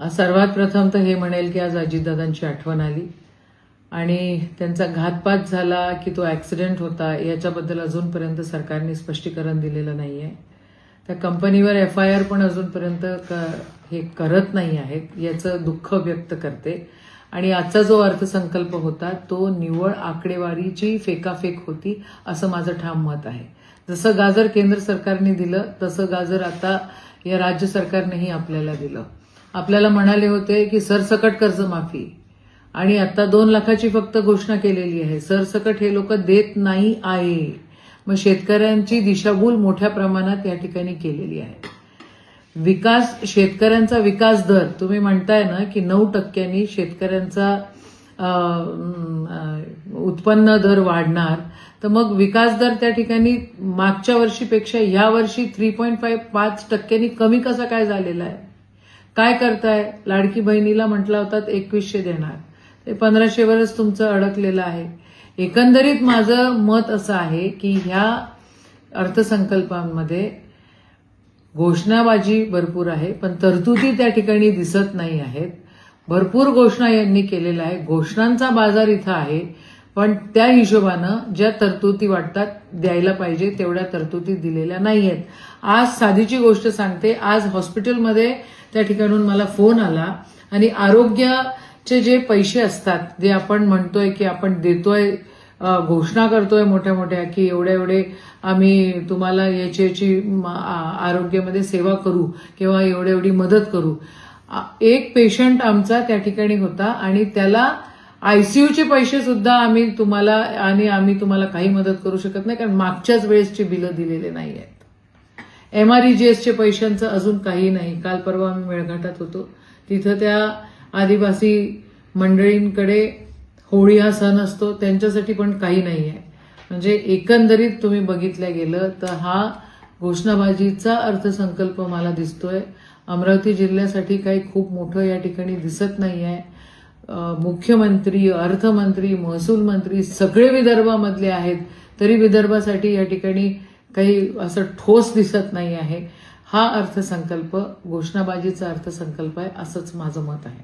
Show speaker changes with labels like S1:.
S1: सर्वात प्रथम तर हे म्हणेल की आज अजितदादांची आठवण आली आणि त्यांचा घातपात झाला की तो ऍक्सिडेंट होता याच्याबद्दल अजूनपर्यंत सरकारने स्पष्टीकरण दिलेलं नाहीये. त्या कंपनीवर FIR पण अजूनपर्यंत हे करत नाही आहेत याचं दुःख व्यक्त करते. आणि आजचा जो अर्थसंकल्प होता तो निव्वळ आकडेवारीची फेकाफेक होती असं माझं ठाम मत आहे. जसं गाजर केंद्र सरकारने दिलं तसं गाजर आता या राज्य सरकारनेही आपल्याला दिलं. आपल्याला म्हणाले होते की सरसकट कर्जमाफी आणि आता 2 लाखाची फक्त घोषणा केलेली आहे. सरसकट हे लोक देत नाही आहे. मग शेतकऱ्यांची दिशाभूल मोठ्या प्रमाणात या ठिकाणी केलेली आहे. शेतकऱ्यांचा विकास दर तुम्ही म्हणताय ना की 9% शेतकऱ्यांचा उत्पन्न दर वाढणार, तर मग विकास दर त्या ठिकाणी मागच्या वर्षीपेक्षा या वर्षी 3.5% कमी कसा काय झालेला आहे? काय करताय? लाडकी बहिणीला म्हटला होता 2100 देणार, ते 1500वरच तुमचं अडकलेलं आहे. एकंदरीत माझं मत असं आहे की ह्या अर्थसंकल्पामध्ये घोषणाबाजी भरपूर आहे पण तरतुदी त्या ठिकाणी दिसत नाही आहेत. भरपूर घोषणा यांनी केलेल्या आहे, घोषणांचा बाजार इथं आहे, पण त्या हिशोबानं ज्या तरतुदी वाटतात द्यायला पाहिजे तेवढ्या तरतुदी दिलेल्या नाहीयेत. आज साधीची गोष्ट सांगते, आज हॉस्पिटलमध्ये त्या ठिकाणून मला फोन आला आणि आरोग्याचे जे पैसे असतात जे आपण म्हणतोय की आपण देतोय, घोषणा करतोय मोठ्या मोठ्या की एवढे आम्ही तुम्हाला याची आरोग्यामध्ये सेवा करू किंवा एवढी मदत करू. एक पेशंट आमचा त्या ठिकाणी होता आणि त्याला ICUचे पैसे सुद्धा आम्ही तुम्हाला काही मदत करू शकत नाही कारण मागच्याच वेळेसची बिलं दिलेले नाही आहेत. MREGSचे पैशांचं अजून काही नाही. काल परवा आम्ही मेळघाटात होतो, तिथं त्या आदिवासी मंडळींकडे होळी हा सण असतो, त्यांच्यासाठी पण काही नाही आहे. म्हणजे एकंदरीत तुम्ही बघितलं गेलं तर हा घोषणाबाजीचा अर्थसंकल्प मला दिसतोय. अमरावती जिल्ह्यासाठी काही खूप मोठं या ठिकाणी दिसत नाही आहे. मुख्यमंत्री, अर्थमंत्री, महसूल मंत्री सगळे विदर्भामधले आहेत, तरी विदर्भासाठी या ठिकाणी काही असं ठोस दिसत नाही आहे. हा अर्थसंकल्प घोषणाबाजीचा अर्थसंकल्प आहे असंच माझं मत आहे.